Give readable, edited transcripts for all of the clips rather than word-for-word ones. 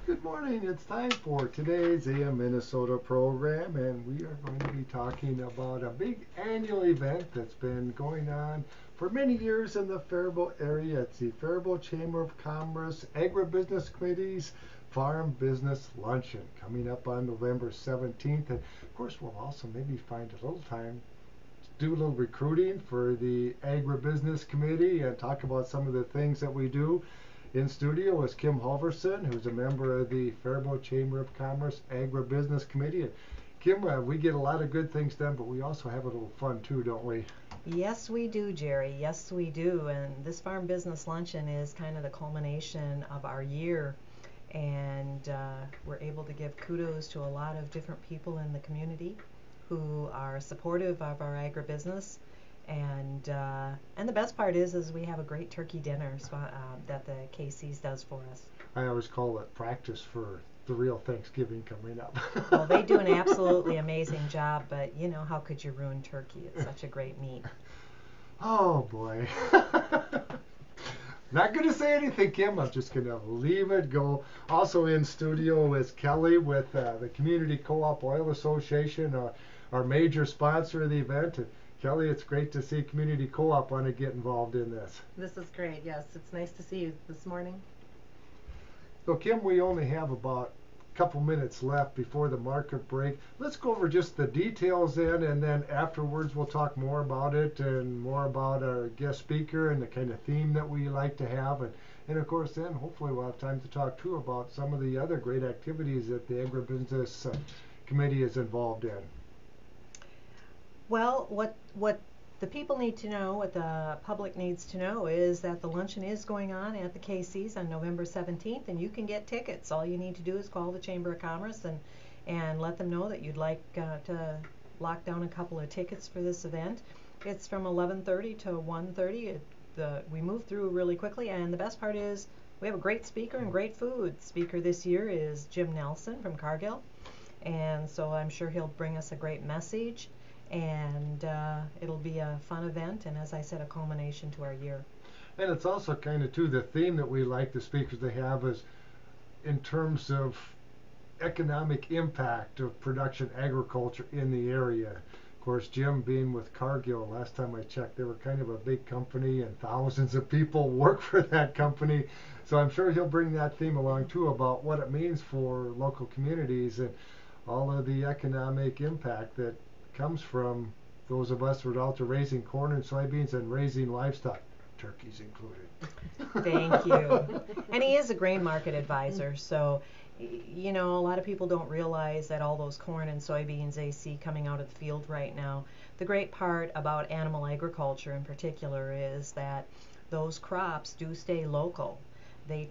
Good morning. It's time for today's AM Minnesota program, and we are going to be talking about a big annual event that's been going on for many years in the Faribault area. It's the Faribault Chamber of Commerce Agri Business Committee's Farm Business Luncheon coming up on November 17th. And of course, we'll also maybe find a little time to do a little recruiting for the Agri Business Committee and talk about some of the things that we do. In studio is Kim Halverson, who's a member of the Faribault Chamber of Commerce Agribusiness Committee. And Kim, we get a lot of good things done, but we also have a little fun too, don't we? Yes, we do, Jerry. Yes, we do. And this Farm Business Luncheon is kind of the culmination of our year. And we're able to give kudos to a lot of different people in the community who are supportive of our agribusiness. And the best part is we have a great turkey dinner that the KC's does for us. I always call it practice for the real Thanksgiving coming up. Well, they do an absolutely amazing job, but you know, how could you ruin turkey? It's such a great meat. Oh boy. Not going to say anything, Kim. I'm just going to leave it go. Also in studio is Kelly with the Community Co-op Oil Association, our major sponsor of the event. Kelly, it's great to see Community Co-op want to get involved in this. This is great, yes. It's nice to see you this morning. So Kim, we only have about a couple minutes left before the market break. Let's go over just the details then, and then afterwards we'll talk more about it and more about our guest speaker and the kind of theme that we like to have. And of course then hopefully we'll have time to talk too about some of the other great activities that the Agribusiness Committee is involved in. Well, what the people need to know, what the public needs to know, is that the luncheon is going on at the KC's on November 17th, and you can get tickets. All you need to do is call the Chamber of Commerce and let them know that you'd like to lock down a couple of tickets for this event. It's from 11:30 to 1:30. We move through really quickly, and the best part is we have a great speaker and great food. Speaker this year is Jim Nelson from Cargill, and so I'm sure he'll bring us a great message. And it'll be a fun event, and as I said, a culmination to our year. And it's also kind of too the theme that we like the speakers to have is in terms of economic impact of production agriculture in the area. Of course, Jim being with Cargill, last time I checked, they were kind of a big company and thousands of people work for that company. So I'm sure he'll bring that theme along too about what it means for local communities and all of the economic impact that comes from those of us who are out there raising corn and soybeans and raising livestock, turkeys included. Thank you. And he is a grain market advisor, so you know, a lot of people don't realize that all those corn and soybeans they see coming out of the field right now. The great part about animal agriculture in particular is that those crops do stay local. They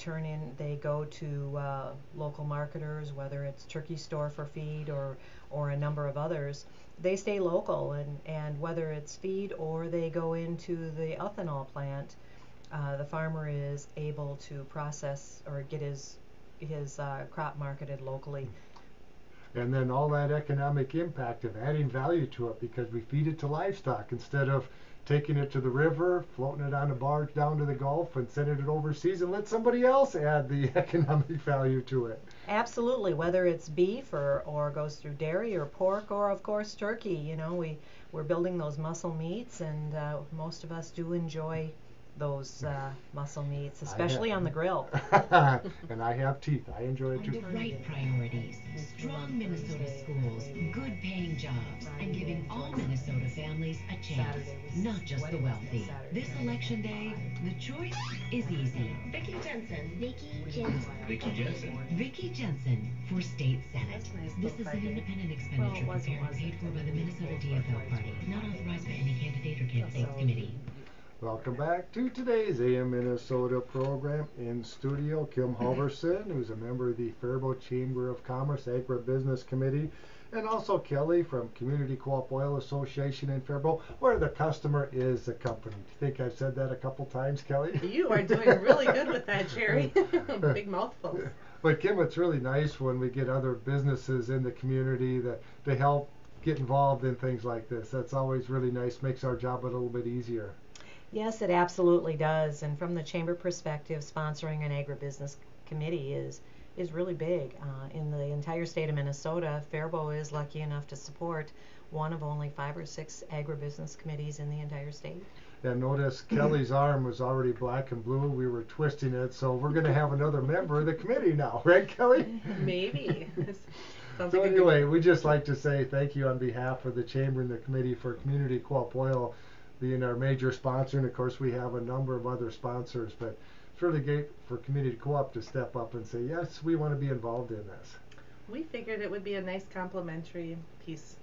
go to local marketers, whether it's Turkey Store for feed or a number of others. They stay local, and whether it's feed or they go into the ethanol plant, the farmer is able to process or get his crop marketed locally. And then all that economic impact of adding value to it because we feed it to livestock instead of taking it to the river, floating it on a barge down to the Gulf and sending it overseas and let somebody else add the economic value to it. Absolutely, whether it's beef or goes through dairy or pork or of course turkey. You know, we're building those muscle meats, and most of us do enjoy those muscle meats, especially on the grill. And I have teeth. I enjoy it too. The right priorities, strong Minnesota schools, good paying jobs, and giving all Minnesota families a chance, not just the wealthy. This election day, the choice is easy. Vicki Jensen. Vicki Jensen. Vicki Jensen. Vicki Jensen for State Senate. This is an independent expenditure prepared and paid for by the Minnesota DFL Party, not authorized by any candidate or candidates committee. Welcome back to today's AM Minnesota program. In studio, Kim Halverson, who's a member of the Faribault Chamber of Commerce Agribusiness Committee, and also Kelly from Community Co-op Oil Association in Faribault, where the customer is the company. Do you think I've said that a couple times, Kelly? You are doing really good with that, Jerry. Big mouthful. But Kim, it's really nice when we get other businesses in the community to help get involved in things like this. That's always really nice, makes our job a little bit easier. Yes, it absolutely does. And from the chamber perspective, sponsoring an agribusiness committee is is really big. In the entire state of Minnesota, Faribault is lucky enough to support one of only 5 or 6 agribusiness committees in the entire state. And notice Kelly's arm was already black and blue. We were twisting it, so we're going to have another member of the committee now, right, Kelly? Maybe. Sounds So like a good- anyway, we just like to say thank you on behalf of the Chamber and the Committee for Community Co-op Oil being our major sponsor, and of course we have a number of other sponsors, but it's really great for Community Co-op to step up and say, yes, we want to be involved in this. We figured it would be a nice complimentary piece.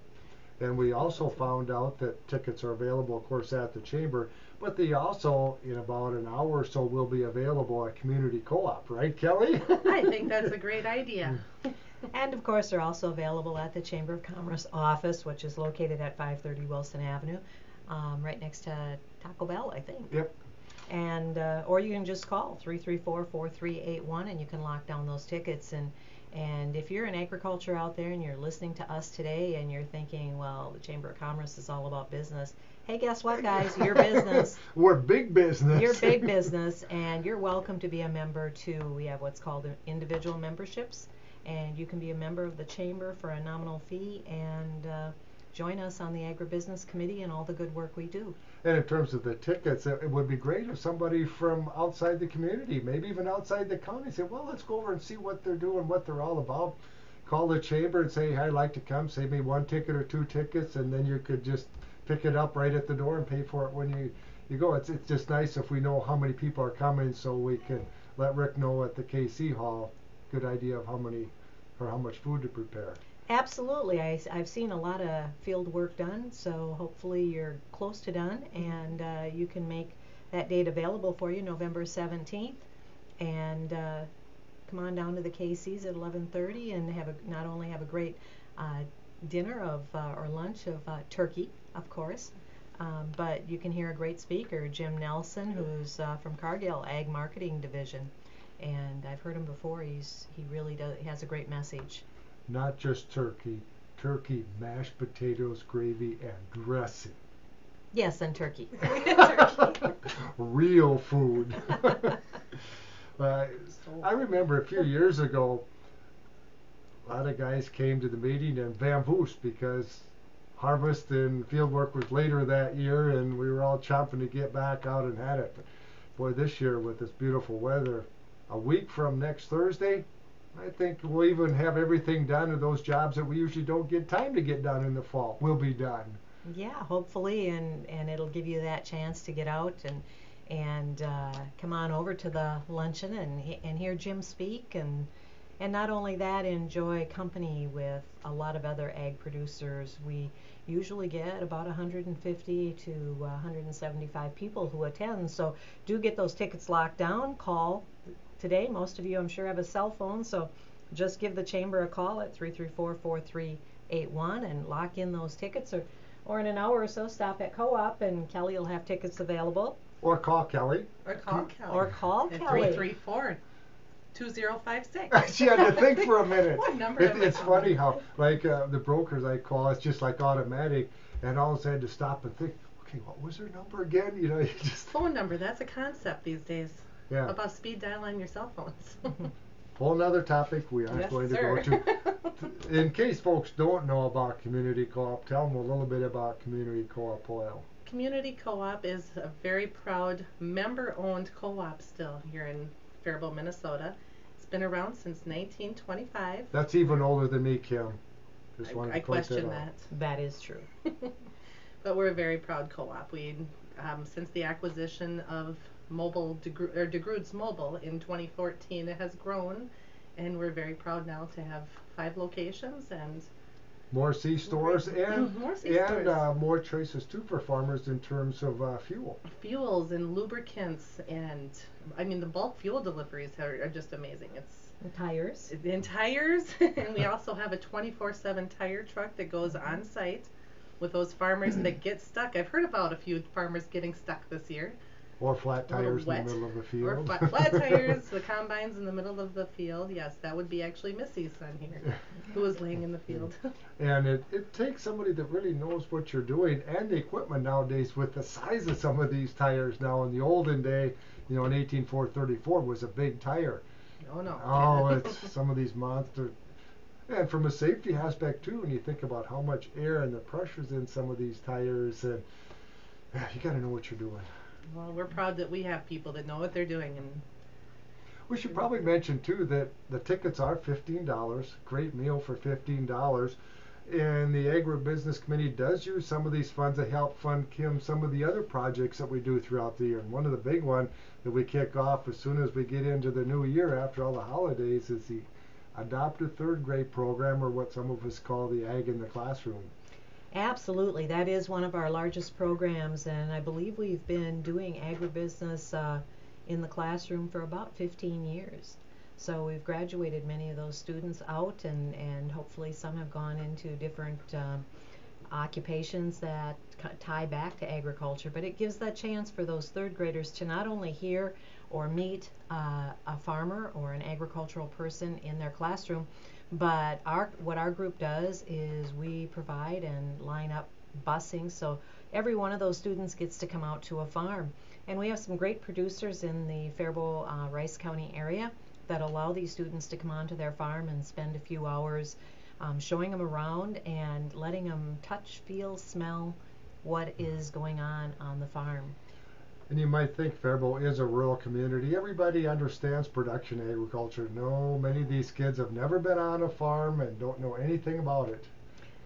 And we also found out that tickets are available, of course, at the Chamber, but they also, in about an hour or so, will be available at Community Co-op, right, Kelly? I think that's a great idea. And of course, they're also available at the Chamber of Commerce office, which is located at 530 Wilson Avenue, right next to Taco Bell, I think. Yep. And or you can just call 334-4381 and you can lock down those tickets. And if you're in agriculture out there and you're listening to us today and you're thinking, well, the Chamber of Commerce is all about business, hey, guess what, guys? Your business. We're big business. You're big business, and you're welcome to be a member too. We have what's called individual memberships, and you can be a member of the Chamber for a nominal fee and join us on the Agribusiness Committee and all the good work we do. And in terms of the tickets, it would be great if somebody from outside the community, maybe even outside the county, said, well, let's go over and see what they're doing, what they're all about. Call the Chamber and say, hey, I'd like to come, save me 1 ticket or 2 tickets, and then you could just pick it up right at the door and pay for it when you go. It's just nice if we know how many people are coming so we can let Rick know at the KC Hall, good idea of how many or how much food to prepare. Absolutely. I've seen a lot of field work done, so hopefully you're close to done, and you can make that date available for you, November 17th, and come on down to the KC's at 11:30 and not only have a great dinner or lunch of turkey, of course, but you can hear a great speaker, Jim Nelson, who's from Cargill Ag Marketing Division, and I've heard him before. He really has a great message. Not just turkey, mashed potatoes, gravy, and dressing. Yes, and turkey. Real food. I remember a few years ago, a lot of guys came to the meeting and vamoosed because harvest and field work was later that year, and we were all chomping to get back out and at it. But boy, this year with this beautiful weather, a week from next Thursday, I think we'll even have everything done, and those jobs that we usually don't get time to get done in the fall will be done. Yeah, hopefully, and it'll give you that chance to get out and come on over to the luncheon and hear Jim speak, and not only that, enjoy company with a lot of other ag producers. We usually get about 150 to 175 people who attend, so do get those tickets locked down. Call today. Most of you, I'm sure, have a cell phone, so just give the Chamber a call at 334-4381 and lock in those tickets, or in an hour or so stop at Co-op and Kelly will have tickets available. Or call Kelly. Or call Kelly. Or call at Kelly. 334-2056. She had to think for a minute. What number am I It's calling? funny how, like the brokers I call, it's just like automatic, and all of a sudden to stop and think, okay, what was her number again? You know, you just. Phone number, that's a concept these days. Yeah. How about speed dial on your cell phones? Whole nother topic we aren't Yes, going to sir. go to. In case folks don't know about Community Co-op, tell them a little bit about Community Co-op Oil. Community Co-op is a very proud member-owned co-op still here in Faribault, Minnesota. It's been around since 1925. That's even older than me, Kim. Just wanted I to point question out. that. That is true. But we're a very proud co-op. We, since the acquisition of DeGrood's Mobile in 2014, it has grown, and we're very proud now to have 5 locations and More C-stores and More C-stores. more choices too for farmers in terms of fuel. fuels and lubricants, and I mean the bulk fuel deliveries are just amazing. And tires. In tires, and we also have a 24/7 tire truck that goes on site with those farmers that get stuck. I've heard about a few farmers getting stuck this year. Or flat A little tires in wet. the middle of the Or field. flat tires, the combines in the middle of the field. Yes, that would be actually Missy's son here, who was laying in the field. And it takes somebody that really knows what you're doing, and the equipment nowadays with the size of some of these tires now. In the olden day, you know, an 18434 was a big tire. Oh no. Oh, it's some of these monsters. And from a safety aspect too, when you think about how much air and the pressures in some of these tires, and you got to know what you're doing. Well, we're proud that we have people that know what they're doing, and We should probably mention too that the tickets are $15. Great meal for $15. And the Agri Business Committee does use some of these funds to help fund Kim some of the other projects that we do throughout the year. And one of the big one that we kick off as soon as we get into the new year after all the holidays is the Adopt a Third Grade program, or what some of us call the Ag in the Classroom. Absolutely, that is one of our largest programs, and I believe we've been doing agribusiness in the classroom for about 15 years. So we've graduated many of those students out, and hopefully some have gone into different occupations that tie back to agriculture. But it gives that chance for those third graders to not only hear or meet a farmer or an agricultural person in their classroom, but what our group does is we provide and line up busing, so every one of those students gets to come out to a farm. And we have some great producers in the Faribault, Rice County area that allow these students to come onto their farm and spend a few hours showing them around and letting them touch, feel, smell what is going on the farm. And you might think Faribault is a rural community. Everybody understands production agriculture. No, many of these kids have never been on a farm and don't know anything about it.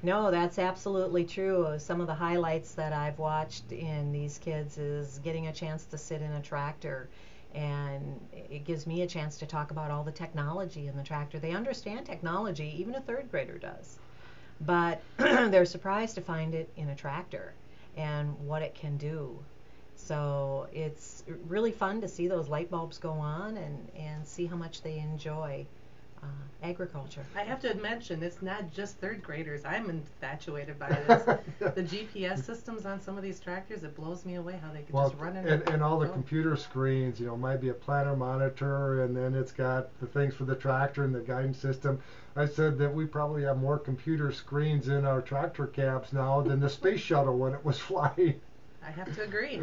No, that's absolutely true. Some of the highlights that I've watched in these kids is getting a chance to sit in a tractor, and it gives me a chance to talk about all the technology in the tractor. They understand technology, even a third grader does, but they're surprised to find it in a tractor and what it can do. So it's really fun to see those light bulbs go on and see how much they enjoy agriculture. I have to mention, it's not just third graders. I'm infatuated by this. The GPS systems on some of these tractors, it blows me away how they can just run in and all the computer screens, might be a planter monitor, and then it's got the things for the tractor and the guidance system. I said that we probably have more computer screens in our tractor cabs now than the space shuttle when it was flying. I have to agree.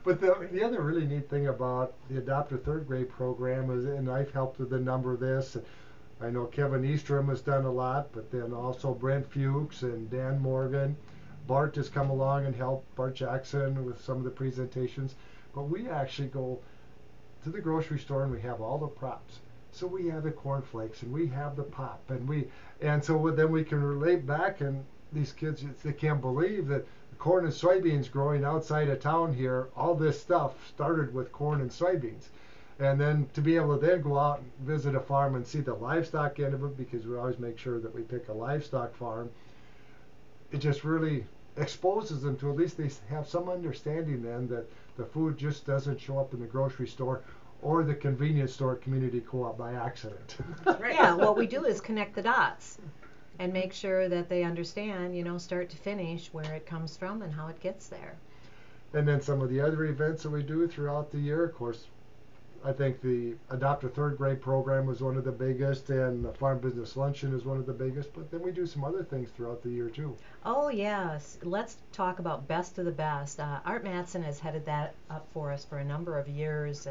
But the other really neat thing about the Adopt a Third Grade program is, and I've helped with a number of this, I know Kevin Eastrom has done a lot, but then also Brent Fuchs and Dan Morgan. Bart has come along and helped, Bart Jackson, with some of the presentations. But we actually go to the grocery store and we have all the props. So we have the cornflakes and we have the pop, and so then we can relate back, and these kids, they can't believe that corn and soybeans growing outside of town here, all this stuff started with corn and soybeans. And then to be able to then go out and visit a farm and see the livestock end of it, because we always make sure that we pick a livestock farm, it just really exposes them to, at least they have some understanding then that the food just doesn't show up in the grocery store or the convenience store at community co-op by accident. Right. Yeah, what we do is connect the dots and make sure that they understand, start to finish, where it comes from and how it gets there. And then some of the other events that we do throughout the year, of course, I think the Adopt a Third Grade program was one of the biggest, and the Farm Business Luncheon is one of the biggest, but then we do some other things throughout the year too. Oh yes, let's talk about Best of the Best. Art Mattson has headed that up for us for a number of years,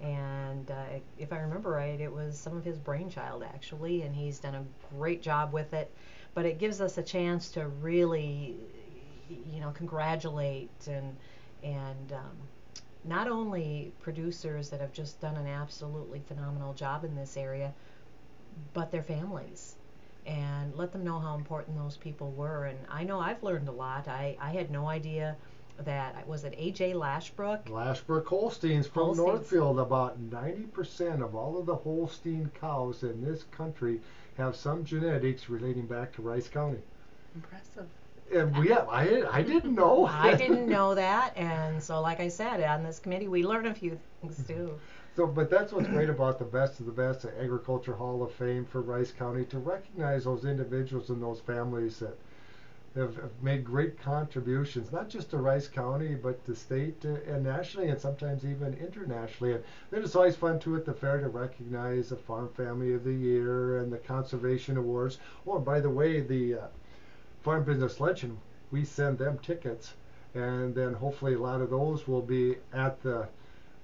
and if I remember right, it was some of his brainchild actually, and he's done a great job with it. But it gives us a chance to really, congratulate and not only producers that have just done an absolutely phenomenal job in this area, but their families, and let them know how important those people were. And I know I've learned a lot. I had no idea that, was it A.J. Lashbrook? Lashbrook Holsteins from Northfield. About 90% of all of the Holstein cows in this country have some genetics relating back to Rice County. Impressive. And I didn't know. I didn't know that, and so like I said, on this committee we learn a few things too. So, but that's what's great about the Best of the Best, the Agriculture Hall of Fame for Rice County, to recognize those individuals and those families that have made great contributions, not just to Rice County, but to state and nationally, and sometimes even internationally. And then it's always fun too at the fair to recognize the Farm Family of the Year and the Conservation Awards. Oh, and by the way, the Farm Business Luncheon, we send them tickets, and then hopefully a lot of those will be at the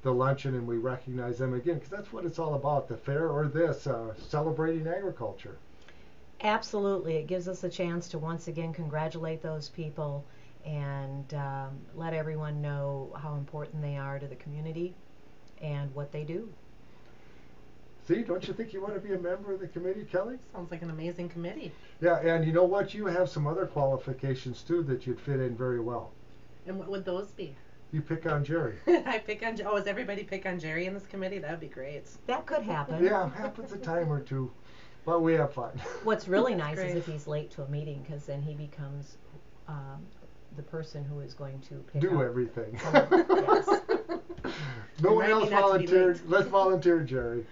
the luncheon and we recognize them again, because that's what it's all about, the fair or this, celebrating agriculture. Absolutely. It gives us a chance to once again congratulate those people and let everyone know how important they are to the community and what they do. See, don't you think you want to be a member of the committee, Kelly? Sounds like an amazing committee. Yeah, and you know what? You have some other qualifications too that you'd fit in very well. And what would those be? You pick on Jerry. I pick on. Oh, does everybody pick on Jerry in this committee? That'd be great. That could happen. Yeah, happens a time or two, but we have fun. What's really nice great. is if he's late to a meeting, because then he becomes the person who is going to pick Do up. everything. Yes. No one Remind me else not to be volunteered. late. Let's volunteer, Jerry.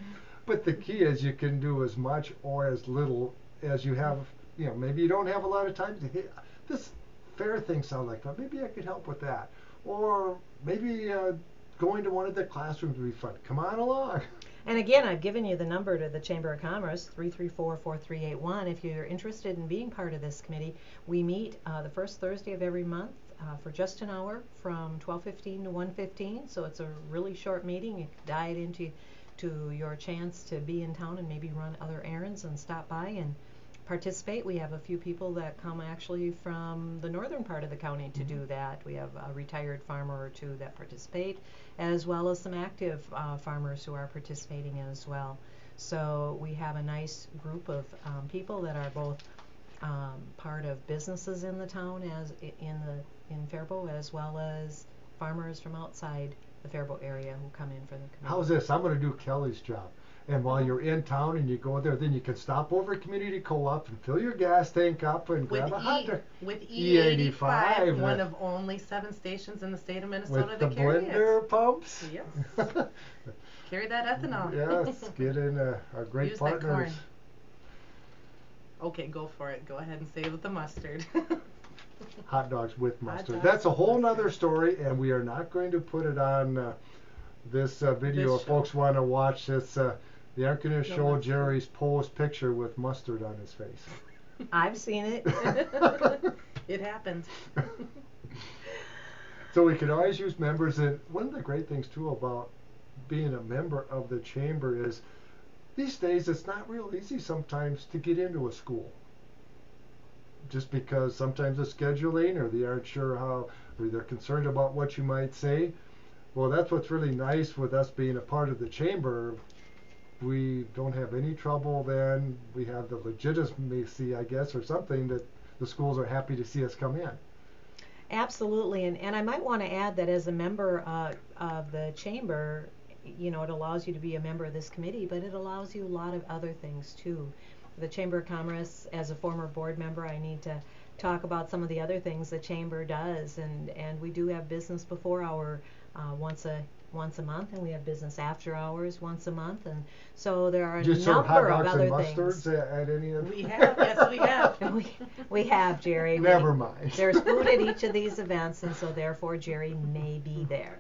But the key is you can do as much or as little as you have. You know, maybe you don't have a lot of time to hit. This fair thing sounds like fun. Maybe I could help with that. Or maybe going to one of the classrooms would be fun. Come on along. And again, I've given you the number to the Chamber of Commerce, 334-4381. If you're interested in being part of this committee, we meet the first Thursday of every month for just an hour from 12:15 to 1:15. So it's a really short meeting. You can dive into your chance to be in town and maybe run other errands and stop by and participate. We have a few people that come actually from the northern part of the county to do that. We have a retired farmer or two that participate, as well as some active farmers who are participating as well. So we have a nice group of people that are both part of businesses in the town, as in Faribault, as well as farmers from outside the Faribault area who come in for the committee. How's this? I'm going to do Kelly's job. And while you're in town and you go there, then you can stop over at Community Co-op and fill your gas tank up and grab a hot dog. With E85, E85, one of only 7 stations in the state of Minnesota with that the carry blender pumps. it. Yes. Carry that ethanol. Yes, get in our great Use that partners. corn. Okay, go for it. Go ahead and say it with the mustard. Hot dogs with mustard. dogs That's a with whole mustard. nother story, and we are not going to put it on this video. This If folks want to watch this, they aren't going to No show mustard. Jerry's posed picture with mustard on his face. I've seen it. It happened. So we can always use members, and one of the great things too about being a member of the chamber is these days it's not real easy sometimes to get into a school. Just because sometimes the scheduling, or they aren't sure how, or they're concerned about what you might say. Well, that's what's really nice with us being a part of the chamber. We don't have any trouble then. We have the legitimacy, I guess, or something, that the schools are happy to see us come in. Absolutely, and I might want to add that as a member of the chamber, you know, it allows you to be a member of this committee, but it allows you a lot of other things too. The Chamber of Commerce, as a former board member, I need to talk about some of the other things the chamber does, and we do have business before hour once a month, and we have business after hours once a month, and so there are a Just serve hot number of dogs other and things. mustards at any of We have, yes, we have. we have, Jerry. Never mind. There's food at each of these events, and so therefore Jerry may be there.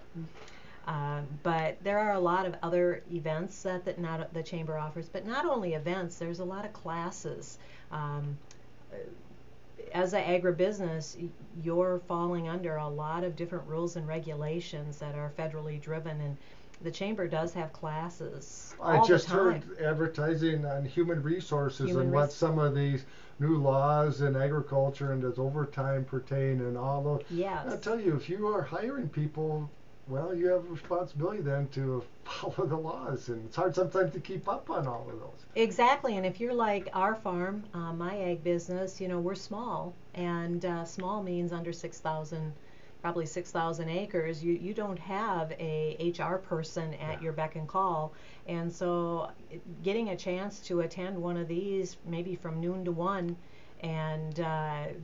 But there are a lot of other events that the chamber offers, but not only events, there's a lot of classes. As an agribusiness, you're falling under a lot of different rules and regulations that are federally driven, and the chamber does have classes all I just the time. heard advertising on human resources Human and what res- some of these new laws in agriculture and does overtime pertain and all those. Yes. I tell you, if you are hiring people, well, you have a responsibility then to follow the laws, and it's hard sometimes to keep up on all of those. Exactly, and if you're like our farm, my ag business, you know, we're small, and small means under 6,000, probably 6,000 acres. You don't have a HR person at your beck and call, and so getting a chance to attend one of these, maybe from noon to 1, and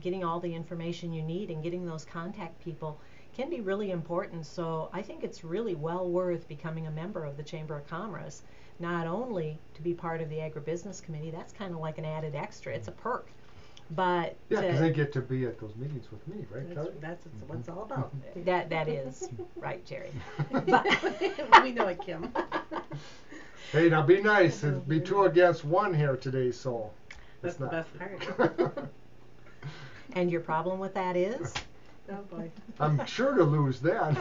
getting all the information you need and getting those contact people can be really important. So I think it's really well worth becoming a member of the Chamber of Commerce, not only to be part of the Agribusiness Committee. That's kind of like an added extra. It's a perk. But Yeah, because they get to be at those meetings with me, right, Kelly? That's what it's all about. that is right, Jerry. But We know it, Kim. Hey, now be nice. It'd be 2 against 1 here today, so That's it's the not. best part. and your problem with that is? Oh boy. I'm sure to lose then.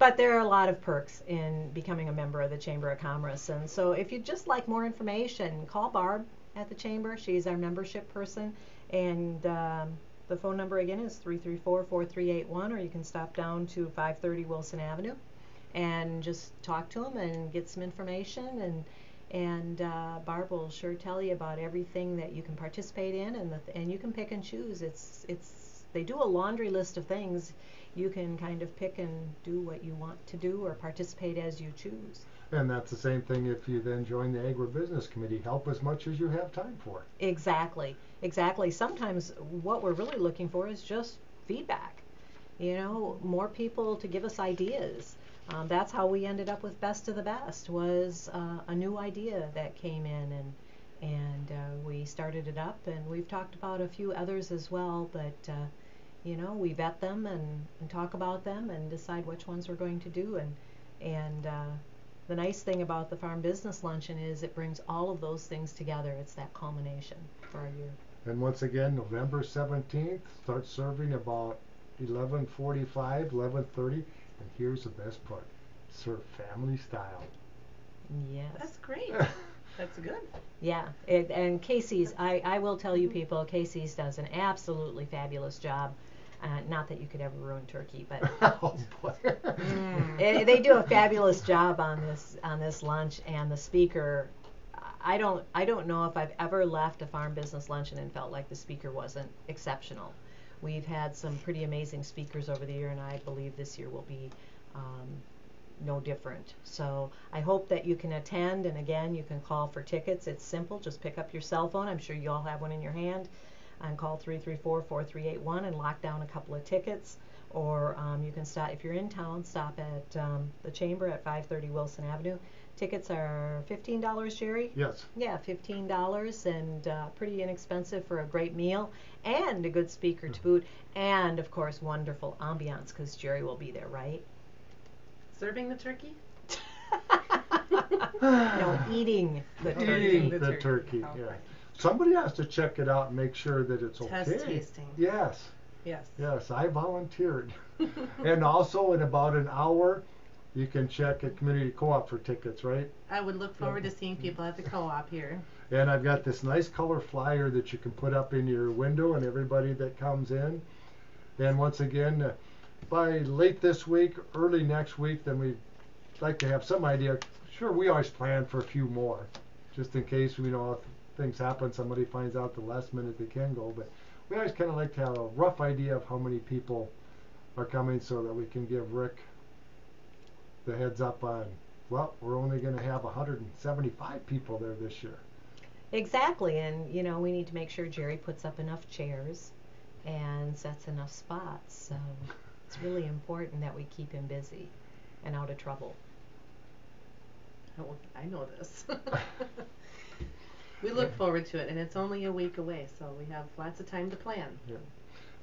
But there are a lot of perks in becoming a member of the Chamber of Commerce. And so if you'd just like more information, call Barb at the Chamber. She's our membership person. And the phone number again is 334-4381, or you can stop down to 530 Wilson Avenue and just talk to them and get some information. And Barb will sure tell you about everything that you can participate in, and you can pick and choose. They do a laundry list of things. You can kind of pick and do what you want to do or participate as you choose. And that's the same thing if you then join the Agri Business Committee. Help as much as you have time for. Exactly. Sometimes what we're really looking for is just feedback. You know, more people to give us ideas. That's how we ended up with Best of the Best, was a new idea that came in, and we started it up, and we've talked about a few others as well, but you know, we vet them and talk about them and decide which ones we're going to do. And the nice thing about the Farm Business Luncheon is it brings all of those things together. It's that culmination for our year. And once again, November 17th, start serving about 11:45, 11:30. And here's the best part: serve family style. Yes. That's great. That's good. Yeah, and Casey's, I will tell you people, Casey's does an absolutely fabulous job. Not that you could ever ruin turkey, but Oh boy. they do a fabulous job on this lunch. And the speaker, I don't know if I've ever left a farm business luncheon and felt like the speaker wasn't exceptional. We've had some pretty amazing speakers over the year, and I believe this year will be no different. So I hope that you can attend, and again, you can call for tickets. It's simple. Just pick up your cell phone. I'm sure you all have one in your hand, and call 334-4381 and lock down a couple of tickets. Or you can stop, if you're in town, stop at the Chamber at 530 Wilson Avenue. Tickets are $15, Jerry? Yes. Yeah, $15, and pretty inexpensive for a great meal and a good speaker to boot, and of course wonderful ambiance because Jerry will be there, right? Serving the turkey? No, eating the turkey. Eating the turkey, Oh, yeah. right. Somebody has to check it out and make sure that it's Test okay. tasting. Yes. Yes. Yes, I volunteered. And also in about an hour, you can check at Community Co-op for tickets, right? I would look forward to seeing people at the co-op here. And I've got this nice color flyer that you can put up in your window, and everybody that comes in. And once again, by late this week, early next week, then we'd like to have some idea. Sure, we always plan for a few more, just in case, you know, if things happen, somebody finds out the last minute they can go. But we always kind of like to have a rough idea of how many people are coming so that we can give Rick the heads up on, well, we're only going to have 175 people there this year. Exactly, and you know, we need to make sure Jerry puts up enough chairs and sets enough spots. So it's really important that we keep him busy and out of trouble. Oh, I know this. We look forward to it, and it's only a week away, so we have lots of time to plan. Yeah.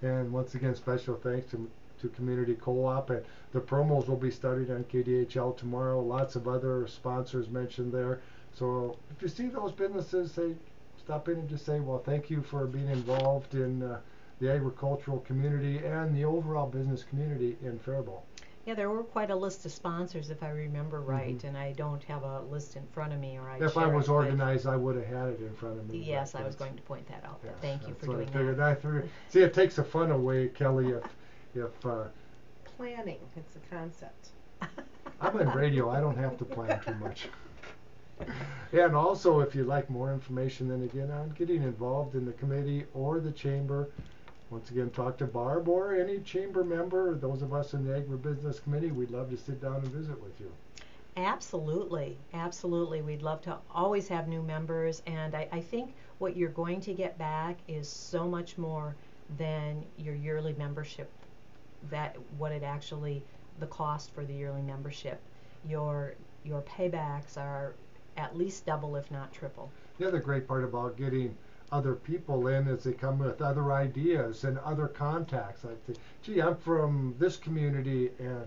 And once again, special thanks to Community Co-op, and the promos will be started on KDHL tomorrow. Lots of other sponsors mentioned there. So if you see those businesses, stop in and just say, well, thank you for being involved in the agricultural community and the overall business community in Faribault. Yeah, there were quite a list of sponsors, if I remember right, and I don't have a list in front of me, or If I was organized, I would have had it in front of me. Yes, I was going to point that out. Yes, But thank you for that's doing what that. I figured. See, it takes the fun away, Kelly. If Planning, it's a concept. I'm in radio, I don't have to plan too much. And also, if you'd like more information, then again, on getting involved in the committee or the chamber, once again, talk to Barb or any chamber member, or those of us in the Agribusiness Committee. We'd love to sit down and visit with you. Absolutely, absolutely. We'd love to always have new members, and I think what you're going to get back is so much more than your yearly membership. The cost for the yearly membership. Your paybacks are at least double, if not triple. The other great part about getting other people in is they come with other ideas and other contacts. Like, gee, I'm from this community, and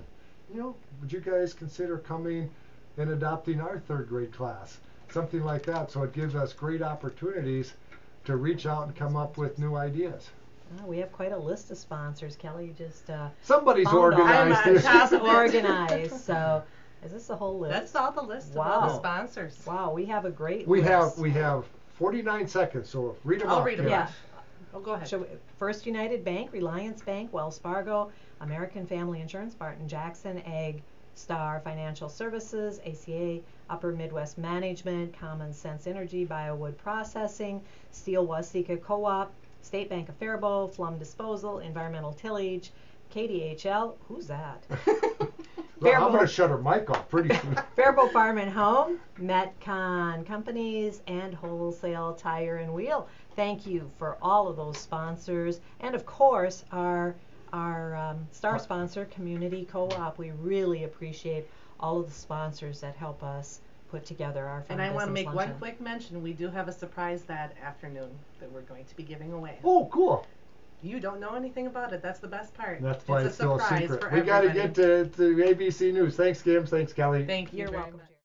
would you guys consider coming and adopting our third grade class? Something like that. So it gives us great opportunities to reach out and come up with new ideas. We have quite a list of sponsors. Kelly just Somebody's found all organized I'm on this. top of it. organized. So is this a whole list? That's all the list of Wow. all the sponsors. Wow, we have a great We list. have 49 seconds, so read them I'll off. read them Kim. Yeah. off. Oh, go ahead. First United Bank, Reliance Bank, Wells Fargo, American Family Insurance, Barton Jackson, Ag, Star Financial Services, ACA, Upper Midwest Management, Common Sense Energy, Biowood Processing, Steel Waseca Co-op, State Bank of Faribault, Flum Disposal, Environmental Tillage, KDHL, who's that? Well, I'm going to shut her mic off pretty soon. Faribault Farm and Home, Metcon Companies, and Wholesale Tire and Wheel. Thank you for all of those sponsors, and of course our star sponsor, Community Co-op. We really appreciate all of the sponsors that help us put together our fun And I want to business make luncheon. one quick mention. We do have a surprise that afternoon that we're going to be giving away. Oh, cool. You don't know anything about it. That's the best part. That's why it's still a surprise secret. for We got to everybody. get to ABC News. Thanks, Kim. Thanks, Kelly. Thank you You're very welcome. much.